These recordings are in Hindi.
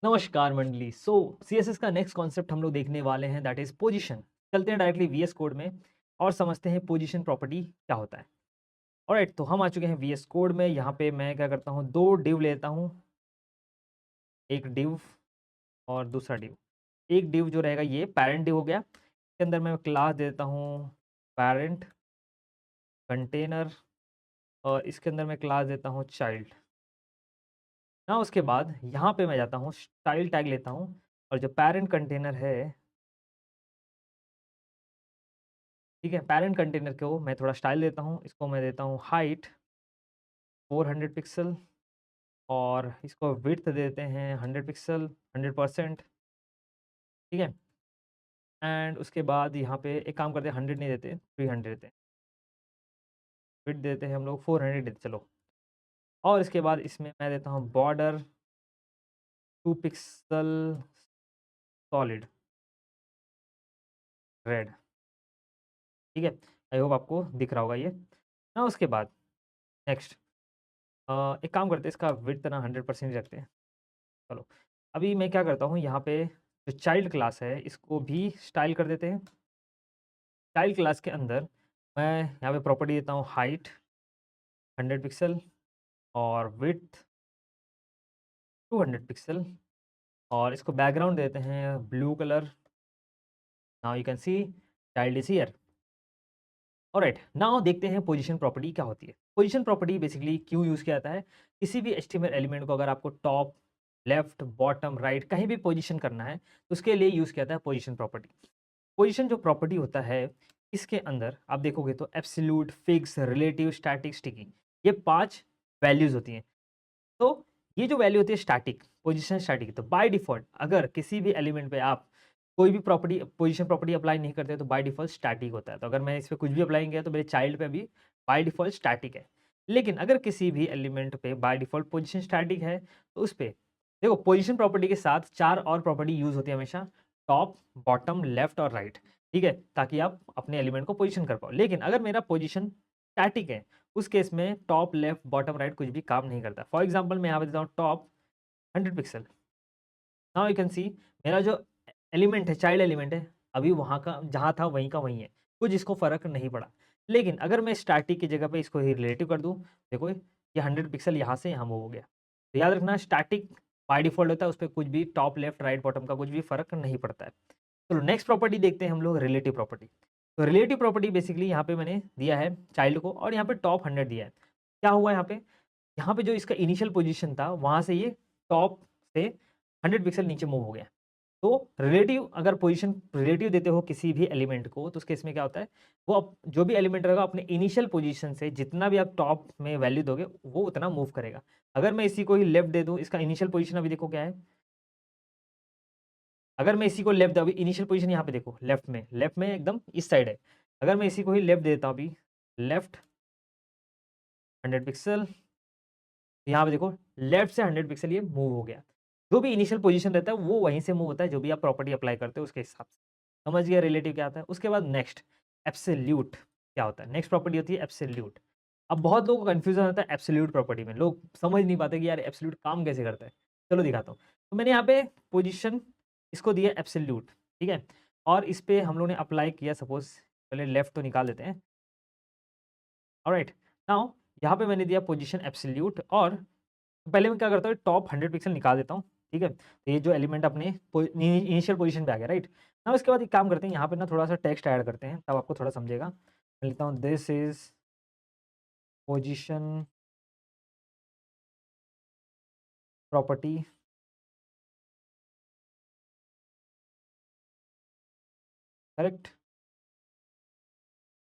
नमस्कार मंडली। सीएसएस का नेक्स्ट कॉन्सेप्ट हम लोग देखने वाले हैं, दैट इज पोजीशन। चलते हैं डायरेक्टली वीएस कोड में और समझते हैं पोजीशन प्रॉपर्टी क्या होता है। ऑलराइट, तो हम आ चुके हैं वीएस कोड में। यहाँ पे मैं क्या करता हूँ, दो डिव लेता हूँ, एक डिव और दूसरा डिव। एक डिव जो रहेगा ये पेरेंट डिव हो गया, इसके अंदर मैं क्लास देता हूँ पेरेंट कंटेनर, और इसके अंदर मैं क्लास देता हूँ चाइल्ड ना। उसके बाद यहाँ पे मैं जाता हूँ स्टाइल टैग लेता हूँ, और जो पेरेंट कंटेनर है, ठीक है, पेरेंट कंटेनर को मैं थोड़ा स्टाइल देता हूँ, इसको मैं देता हूँ हाइट 400 पिक्सल, और इसको विड्थ देते हैं 100 पिक्सल, 100%। ठीक है, एंड उसके बाद यहाँ पे एक काम करते हैं, 100 नहीं देते, 300 देते हैं। विड्थ देते हैं हम लोग 400 देते, चलो। और इसके बाद इसमें मैं देता हूँ बॉर्डर 2 पिक्सल सॉलिड रेड। ठीक है, आई होप आपको दिख रहा होगा ये ना। उसके बाद नेक्स्ट एक काम करते हैं, इसका विड्थ ना 100% रखते हैं। चलो, अभी मैं क्या करता हूँ, यहाँ पे जो चाइल्ड क्लास है इसको भी स्टाइल कर देते हैं। चाइल्ड क्लास के अंदर मैं यहाँ पे प्रॉपर्टी देता हूँ हाइट 100 पिक्सल और विड्थ 200 पिक्सल, और इसको बैकग्राउंड देते हैं blue colour. Now you can see child is here. Alright, now देखते हैं पोजीशन प्रॉपर्टी क्या होती है। पोजीशन प्रॉपर्टी बेसिकली क्यों यूज़ किया जाता है, किसी भी एचटीएमएल एलिमेंट को अगर आपको टॉप, लेफ्ट, बॉटम, राइट कहीं भी पोजीशन करना है तो उसके लिए यूज़ किया जाता है पोजीशन प्रॉपर्टी। पोजीशन जो प्रॉपर्टी होता है, इसके अंदर आप देखोगे तो absolute, fix, relative, static, sticky, ये 5 वैल्यूज़ होती हैं। तो ये जो वैल्यू होती है स्टैटिक, पोजीशन स्टैटिक, तो बाय डिफ़ॉल्ट अगर किसी भी एलिमेंट पे आप कोई भी प्रॉपर्टी, पोजीशन प्रॉपर्टी अप्लाई नहीं करते तो बाय डिफ़ॉल्ट स्टैटिक होता है। तो अगर मैं इस पे कुछ भी अप्लाई किया तो मेरे चाइल्ड पे भी बाय डिफ़ॉल्ट स्टैटिक है। लेकिन अगर किसी भी एलिमेंट पे बाय डिफ़ॉल्ट पोजीशन स्टैटिक है तो उस पे देखो, पोजीशन प्रॉपर्टी के साथ 4 और प्रॉपर्टी यूज़ होती है हमेशा, टॉप, बॉटम, लेफ्ट और राइट। ठीक है? ताकि आप अपने एलिमेंट को पोजीशन कर पाओ। लेकिन अगर मेरा पोजीशन स्टैटिक है, उस केस में टॉप, लेफ्ट, बॉटम, राइट कुछ भी काम नहीं करता। फॉर एग्जांपल मैं यहाँ पे देता हूँ top 100 pixel. Now you can see मेरा जो एलिमेंट है, चाइल्ड एलिमेंट है, अभी वहाँ का जहाँ था वहीं का वहीं है, कुछ इसको फ़र्क नहीं पड़ा। लेकिन अगर मैं स्टैटिक की जगह पे इसको ही रिलेटिव कर दूँ, देखो ये 100 पिक्सल यहाँ से यहाँ मूव हो गया। तो याद रखना, स्टैटिक बाय डिफ़ॉल्ट होता है, उसपे कुछ भी टॉप, लेफ्ट, राइट, बॉटम का कुछ भी फ़र्क नहीं पड़ता है। चलो नेक्स्ट प्रॉपर्टी देखते हैं हम लोग, रिलेटिव प्रॉपर्टी। तो रिलेटिव प्रॉपर्टी बेसिकली यहाँ पे मैंने दिया है चाइल्ड को, और यहाँ पे टॉप 100 दिया है। क्या हुआ यहाँ पे? यहाँ पे जो इसका इनिशियल पोजीशन था वहाँ से ये टॉप से 100 पिक्सल नीचे मूव हो गया। तो रिलेटिव, अगर पोजीशन रिलेटिव देते हो किसी भी एलिमेंट को तो उस केस में क्या होता है, वो जो भी एलिमेंट रहेगा अपने इनिशियल पोजीशन से जितना भी आप टॉप में वैल्यू दोगे वो उतना मूव करेगा। अगर मैं इसी को ही लेफ्ट दे दूँ, इसका इनिशियल पोजीशन अभी देखो क्या है। अगर मैं इसी को लेफ्ट अभी इनिशियल पोजीशन यहाँ पे देखो, लेफ्ट में एकदम इस साइड है। अगर मैं इसी को ही लेफ्ट देता हूँ अभी, लेफ्ट 100 पिक्सल, यहाँ पे देखो लेफ्ट से 100 पिक्सल ये मूव हो गया। जो भी इनिशियल पोजीशन रहता है वो वहीं से मूव होता है, जो भी आप प्रॉपर्टी अप्लाई करते हो उसके हिसाब से। समझ गया रिलेटिव क्या आता है? उसके बाद नेक्स्ट एब्सोल्यूट क्या होता है? नेक्स्ट प्रॉपर्टी होती है एब्सोल्यूट। अब बहुत लोगों को कन्फ्यूजन होता है एब्सोल्यूट प्रॉपर्टी में, लोग समझ नहीं पाते कि यार एब्सोल्यूट काम कैसे करता है। चलो दिखाता हूँ। तो मैंने यहाँ पे पोजीशन इसको दिया एब्सोल्यूट, ठीक है? और इस पे हम लोग ने अप्लाई किया, सपोज़ पहले लेफ्ट तो निकाल देते हैं। ऑलराइट, नाउ यहाँ पे मैंने दिया पोजीशन एब्सोल्यूट, और पहले मैं क्या करता हूँ, टॉप 100 पिक्सल निकाल देता हूँ, ठीक है? तो ये जो एलिमेंट अपने इनिशियल पोजीशन पे आ गया, राइट? नाउ इसके बाद एक काम करते हैं, यहाँ पे ना थोड़ा-सा टेक्स्ट ऐड करते हैं, तब आपको थोड़ा समझेगा। मैं लिखता हूँ this is position property, correct?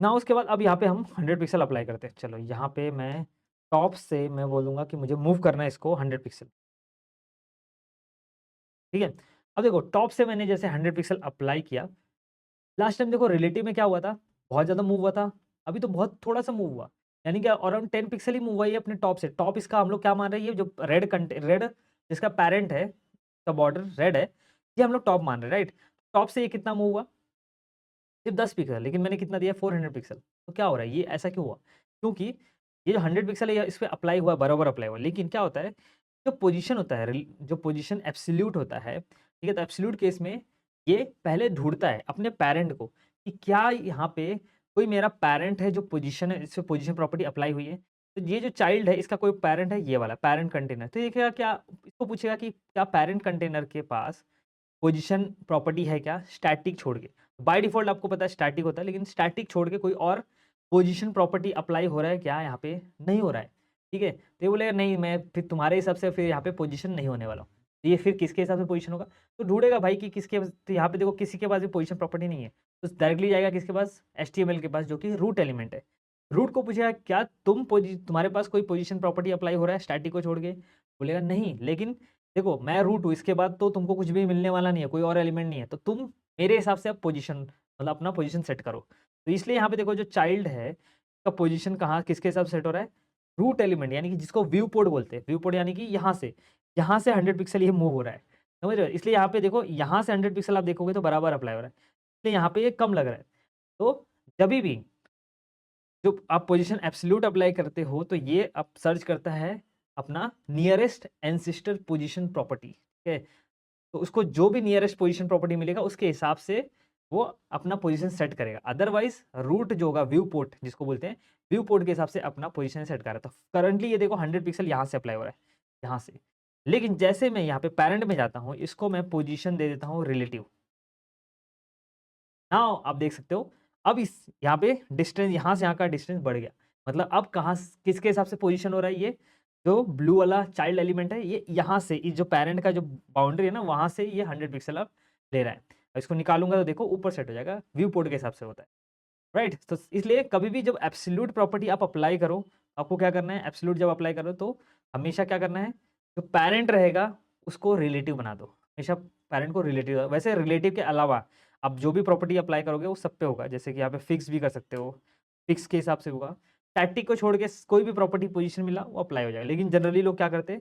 Now उसके बाद अब यहाँ पे हम 100 पिक्सल अप्लाई करते हैं। चलो यहाँ पे मैं टॉप से मैं बोलूँगा कि मुझे मूव करना है इसको 100 पिक्सल, ठीक है? अब देखो टॉप से मैंने जैसे 100 पिक्सल अप्लाई किया, लास्ट टाइम देखो रिलेटिव में क्या हुआ था, बहुत ज़्यादा मूव हुआ था, अभी तो बहुत थोड़ा-सा मूव हुआ। यानी कि अराउंड 10 पिक्सल ही मूव हुआ है अपने टॉप से। टॉप इसका हम लोग क्या मान रहे हैं, ये जो रेड जिसका पैरेंट है, इसका बॉर्डर रेड है, ये हम लोग टॉप मान रहे हैं, राइट? टॉप से ये कितना मूव हुआ? सिर्फ 10 पिक्सल, लेकिन मैंने कितना दिया 400 पिक्सल। तो क्या हो रहा है, ये ऐसा क्यों हुआ? क्योंकि ये जो 100 पिक्सल है ये इस पे अप्लाई हुआ, बराबर अप्लाई हुआ। लेकिन क्या होता है, जो पोजीशन होता है जो पोजीशन एब्सोल्यूट होता है, ठीक है? तो एब्सोल्यूट केस में ये पहले ढूँढता है अपने पैरेंट को कि क्या यहाँ पे कोई मेरा पैरेंट है जो पोजीशन है, इस पे पोजीशन प्रॉपर्टी अप्लाई हुई है। तो ये जो चाइल्ड है इसका कोई पैरेंट है ये वाला पैरेंट कंटेनर। तो ये क्या क्या इसको पूछेगा कि क्या पैरेंट कंटेनर के पास पोजीशन प्रॉपर्टी है क्या स्टैटिक छोड़ के? बाय डिफ़ॉल्ट आपको पता है स्टैटिक होता है, लेकिन स्टैटिक छोड़ के कोई और पोजीशन प्रॉपर्टी अप्लाई हो रहा है क्या यहाँ पे? नहीं हो रहा है, ठीक है? तो ये बोलेगा नहीं मैं फिर तुम्हारे हिसाब से फिर यहाँ पे पोजीशन नहीं होने वाला हूँ। तो ये फिर किसके हिसाब से पोजीशन होगा? तो ढूँढेगा भाई कि किसके तो यहाँ पे देखो किसी के पास भी पोजीशन प्रॉपर्टी नहीं है। तो डायरेक्टली जाएगा किसके पास? एचटीएमएल के पास जो कि रूट एलिमेंट है। रूट को पूछेगा क्या तुम्हारे पास कोई पोजीशन प्रॉपर्टी अप्लाई हो रहा है स्टैटिक को छोड़ के? बोलेगा नहीं, लेकिन देखो मैं रूट हूँ, इसके बाद तो तुमको कुछ भी मिलने वाला नहीं है, कोई और एलिमेंट नहीं है, तो तुम मेरे हिसाब से अब पोजीशन मतलब अपना पोजीशन सेट करो। तो इसलिए यहाँ पे देखो जो चाइल्ड है, का पोजीशन कहाँ किसके हिसाब से सेट हो रहा है? रूट एलिमेंट यानी कि जिसको व्यू पोर्ट बोलते हैं। व्यू पोर्ट यानी कि यहाँ से 100 पिक्सल ये मूव हो रहा है, समझ रहे हो? इसलिए यहाँ पे देखो यहाँ से 100 पिक्सल आप देखोगे तो बराबर अप्लाई हो रहा है, इसलिए यहाँ पे ये कम लग रहा है। तो जभी भी जो आप पोजीशन एब्सोल्यूट अप्लाई करते हो तो ये अब सर्च करता है अपना नियरेस्ट एंसेस्टर पोजीशन प्रॉपर्टी, ठीक है? तो उसको जो भी नियरेस्ट पोजीशन प्रॉपर्टी मिलेगा उसके हिसाब से वो अपना पोजीशन सेट करेगा। अदरवाइज रूट जो होगा व्यू पोर्ट जिसको बोलते हैं, व्यू पोर्ट के हिसाब से अपना पोजीशन सेट कर रहा है। तो करंटली ये देखो 100 पिक्सल यहाँ से अप्लाई हो रहा है, यहाँ से। लेकिन जैसे मैं यहाँ पे पैरेंट में जाता हूँ, इसको मैं पोजीशन दे देता हूँ रिलेटिव। नाउ आप देख सकते हो अब इस यहाँ पे डिस्टेंस यहाँ से यहाँ का डिस्टेंस बढ़ गया। मतलब अब कहाँ किसके हिसाब से पोजीशन हो रहा है? ये जो ब्लू वाला चाइल्ड एलिमेंट है ये यहाँ से इस जो पैरेंट का जो बाउंड्री है ना वहाँ से ये 100 पिक्सल अब ले रहा है। और इसको निकालूंगा तो देखो ऊपर सेट हो जाएगा, व्यू पोर्ट के हिसाब से होता है, राइट? तो इसलिए कभी भी जब एब्सोल्यूट प्रॉपर्टी आप अप्लाई करो, आपको क्या करना है? एब्सोल्यूट जब अप्लाई करो तो हमेशा क्या करना है? जो पैरेंट रहेगा उसको रिलेटिव बना दो। हमेशा पैरेंट को रिलेटिव, वैसे रिलेटिव के अलावा आप जो भी प्रॉपर्टी अप्लाई करोगे वो सब पे होगा। जैसे कि यहाँ पे फिक्स भी कर सकते हो, फिक्स के हिसाब से होगा। स्टैटिक को छोड़ के कोई भी प्रॉपर्टी पोजीशन मिला वो अप्लाई हो जाएगा। लेकिन जनरली लोग क्या करते हैं?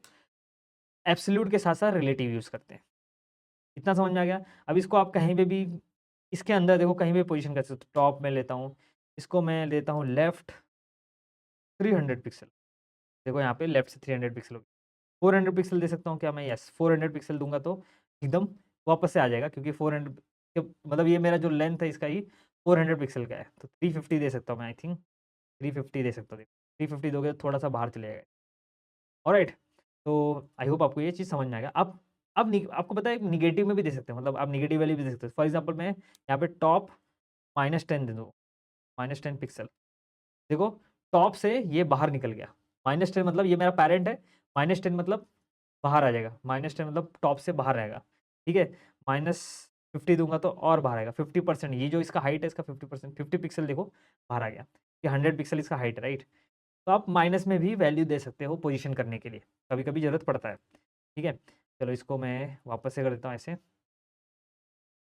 एब्सोल्यूट के साथ-साथ रिलेटिव यूज़ करते हैं। इतना समझ में आ गया? अब इसको आप कहीं पे भी इसके अंदर देखो कहीं भी पोजीशन कर सकते हो। टॉप में लेता हूँ, इसको मैं लेता हूँ लेफ्ट 300 पिक्सल। देखो यहाँ पे लेफ्ट से 300 पिक्सल हो गया। 400 पिक्सल दे सकता हूँ क्या मैं? यस, 400 पिक्सल दूँगा तो एकदम वापस से आ जाएगा क्योंकि 400 के मतलब ये मेरा जो लेंथ है इसका ही 400 पिक्सल का है। तो 350 दे सकता हूँ मैं, आई थिंक 350 दे सकता हूँ। देखो 350 दोगे तो थोड़ा-सा बाहर चले जाएगा। ऑलराइट, तो आई होप आपको ये चीज़ समझ में आएगा। अब आपको पता है नेगेटिव में भी दे सकते हैं, मतलब आप नेगेटिव वैल्यू भी दे सकते हो। फॉर एग्ज़ाम्पल मैं यहाँ पे टॉप -10 दे दूँ, -10 पिक्सल। देखो टॉप से ये बाहर निकल गया। -10 मतलब ये मेरा पैरेंट है, -10 मतलब बाहर आ जाएगा। -10 मतलब टॉप से बाहर रहेगा, ठीक है? -50 दूँगा तो और बाहर आएगा। 50% ये जो इसका हाइट है इसका 50% 50 पिक्सल देखो बाहर आ गया। ये 100 पिक्सल इसका हाइट है, राइट? तो आप माइनस में भी वैल्यू दे सकते हो पोज़ीशन करने के लिए, कभी-कभी ज़रूरत पड़ता है, ठीक है? चलो इसको मैं वापस से कर देता हूँ ऐसे।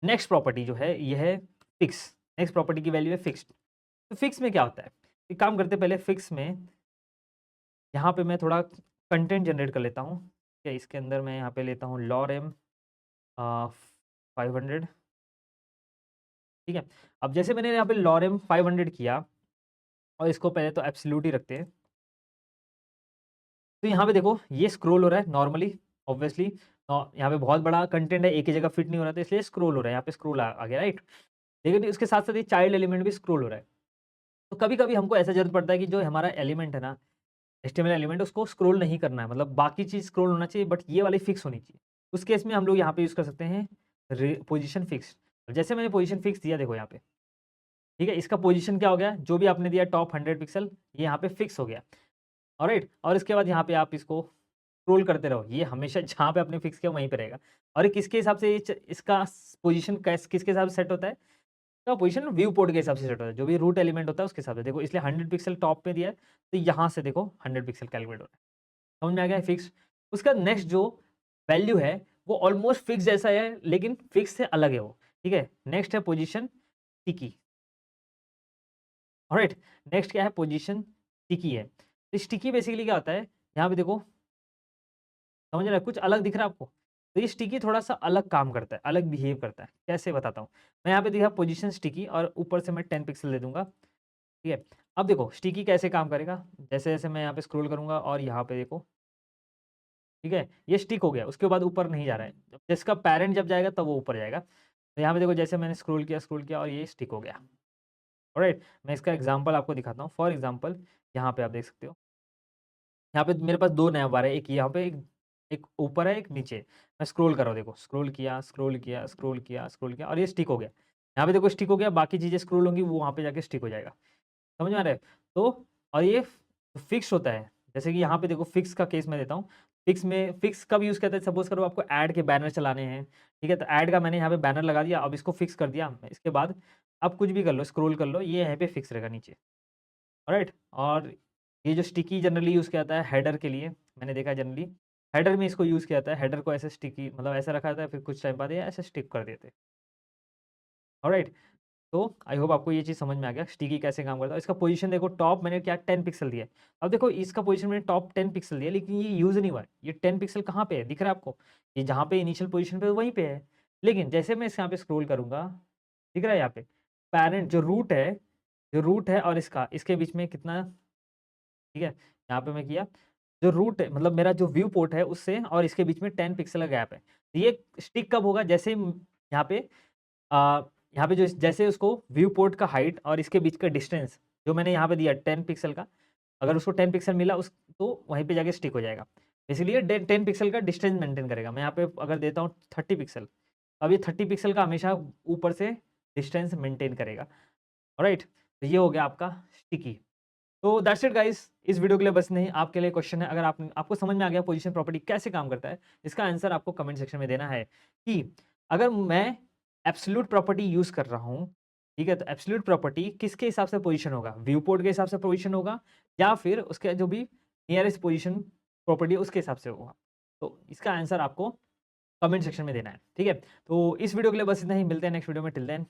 नेक्स्ट प्रॉपर्टी जो है ये है फिक्स। नेक्स्ट प्रॉपर्टी की वैल्यू है फिक्स्ड। तो फिक्स में क्या होता है? एक काम करते हैं पहले फिक्स में यहाँ पे मैं थोड़ा कंटेंट जनरेट कर लेता हूँ। ठीक है, इसके अंदर मैं यहाँ पे लेता हूँ lorem 500, ठीक है? अब जैसे मैंने यहाँ पे lorem 500 किया और इसको पहले तो एब्सोल्यूट ही रखते हैं। तो यहाँ पे देखो ये स्क्रॉल हो रहा है नॉर्मली, ऑब्वियसली यहाँ पे बहुत बड़ा कंटेंट है, एक ही जगह फिट नहीं हो रहा था इसलिए स्क्रॉल हो रहा है, यहाँ पे स्क्रॉल आ गया, राइट? लेकिन उसके साथ-साथ ये चाइल्ड एलिमेंट भी स्क्रॉल हो रहा है। तो कभी-कभी हमको ऐसा ज़रूरत पड़ता है कि जो हमारा एलिमेंट है ना, एचटीएमएल एलिमेंट उसको स्क्रॉल नहीं करना है, मतलब बाकी चीज़ स्क्रॉल होना चाहिए बट ये वाली फिक्स होनी चाहिए। उस केस में हम लोग यहाँ पे यूज़ कर सकते हैं पोजीशन फिक्स्ड। जैसे मैंने पोजीशन फिक्स दिया देखो यहाँ पे, ठीक है? इसका पोजीशन क्या हो गया? जो भी आपने दिया टॉप 100 पिक्सल ये यहाँ पे फिक्स हो गया। ऑलराइट, और इसके बाद यहाँ पे आप इसको स्क्रॉल करते रहो, ये हमेशा जहाँ पे आपने फिक्स किया वहीं पे रहेगा। और ये किसके हिसाब से इसका पोजीशन किसके हिसाब से सेट होता है? इसका पोजीशन व्यू पोर्ट के हिसाब से सेट होता है, जो भी रूट एलिमेंट होता है उसके हिसाब से। देखो इसलिए 100 पिक्सल टॉप पे दिया है, तो यहाँ से देखो 100 पिक्सल कैलकुलेट हो रहा है। समझ में आ गया फिक्स? उसका नेक्स्ट जो वैल्यू है वो ऑलमोस्ट फिक्स जैसा है लेकिन फिक्स से अलग है वो, ठीक है? नेक्स्ट है पोजीशन स्टिकी। ऑलराइट, नेक्स्ट क्या है? पोजीशन स्टिकी है। तो स्टिकी बेसिकली क्या होता है? यहाँ पे देखो, समझ रहे हो? कुछ अलग दिख रहा है आपको? तो ये स्टिकी थोड़ा-सा अलग काम करता है, अलग बिहेव करता है। कैसे बताता हूँ? मैं यहाँ पे दिखा पोजीशन स्टिकी और ऊपर से मैं 10 पिक्सल दे दूँगा, ठीक है? अब देखो स्टिकी कैसे काम करेगा? जैसे-जैसे मैं यहाँ पे स्क्रॉल करूँगा और यहाँ पे देखो ठीक है? ये स्टिक हो गया, उसके बाद ऊपर नहीं जा रहा है। जब जिसका पैरेंट जब जाएगा तब वो ऊपर जाएगा। तो यहाँ पे देखो जैसे मैंने स्क्रॉल किया और ये स्टिक हो गया। ऑलराइट, मैं इसका एग्ज़ाम्पल आपको दिखाता हूँ। फॉर एग्ज़ाम्पल यहाँ पे आप देख सकते हो, यहाँ पे मेरे पास 2 नैव बार है, एक यहाँ पे एक ऊपर है, एक नीचे। मैं स्क्रॉल कर रहा हूँ देखो, स्क्रॉल किया और ये स्टिक हो गया। यहाँ पे देखो स्टिक हो गया, बाकी चीज़ें स्क्रॉल होंगी वो वहाँ पे जाके स्टिक हो जाएगा। समझ में आ रहा है? तो और ये फिक्स होता है, जैसे कि यहाँ पे देखो फिक्स का केस मैं देता हूँ। फिक्स कब यूज़ करते हैं, सपोज़ करो आपको ऐड के बैनर चलाने हैं, ठीक है? तो ऐड का मैंने यहाँ पे बैनर लगा दिया, अब इसको फिक्स कर दिया। इसके बाद आप कुछ भी कर लो, स्क्रॉल कर लो, ये यहाँ पे फिक्स रहेगा नीचे। ऑलराइट, और ये जो स्टिकी जनरली यूज़ किया जाता है हेडर के लिए, मैंने देखा है जनरली हेडर में इसको यूज़ किया जाता है। हेडर को ऐसे स्टिकी मतलब ऐसा रखा जाता है, फिर कुछ टाइम बाद ये ऐसे स्टिक कर देते हैं। ऑलराइट, तो आई होप आपको ये चीज़ समझ में आ गया स्टिकी कैसे काम करता है। इसका पोजीशन देखो, टॉप मैंने क्या 10 पिक्सल दिया है। अब देखो इसका पोजीशन मैंने टॉप 10 पिक्सल दिया, लेकिन ये यूज़ नहीं हुआ है। ये 10 पिक्सल कहाँ पे है, दिख रहा है आपको? ये जहाँ पे इनिशियल पोजीशन पे है वहीं पे है। लेकिन जैसे मैं इस यहाँ पे स्क्रॉल करूँगा, दिख रहा है यहाँ पे? पैरेंट जो रूट है और इसके बीच में कितना, ठीक है? यहाँ पे मैं किया, जो रूट है मतलब मेरा जो व्यू पोर्ट है उससे और इसके बीच में 10 पिक्सल का गैप है। तो ये स्टिक कब होगा, जैसे यहाँ पे अ, यहाँ पे जो जैसे उसको व्यू पोर्ट का हाइट और इसके बीच का डिस्टेंस जो मैंने यहाँ पे दिया 10 पिक्सल का, अगर उसको 10 पिक्सल मिला उस तो वहीं पे जाके स्टिक हो जाएगा। इसलिए 10 पिक्सल का डिस्टेंस मेंटेन करेगा। मैं यहाँ पे अगर देता हूँ 30 पिक्सल, अब ये 30 पिक्सल का हमेशा ऊपर से डिस्टेंस मेंटेन करेगा। ऑलराइट, तो ये हो गया आपका स्टिकी। तो दैट्स इट गाइस, इस वीडियो के लिए बस नहीं, आपके लिए क्वेश्चन है, अगर आपको समझ में आ गया पोजीशन प्रॉपर्टी कैसे काम करता है, इसका आंसर आपको कमेंट सेक्शन में देना है कि अगर मैं एब्सोल्यूट प्रॉपर्टी यूज़ कर रहा हूँ, ठीक है? तो एब्सोल्यूट प्रॉपर्टी किसके हिसाब से पोजीशन होगा? व्यू पोर्ट के हिसाब से पोजीशन होगा या फिर उसके जो भी नियरेस्ट पोजीशन प्रॉपर्टी है उसके हिसाब से होगा? तो इसका आंसर आपको कमेंट सेक्शन में देना है, ठीक है? तो इस वीडियो के लिए बस इतना ही, मिलते हैं नेक्स्ट वीडियो में, टिल देन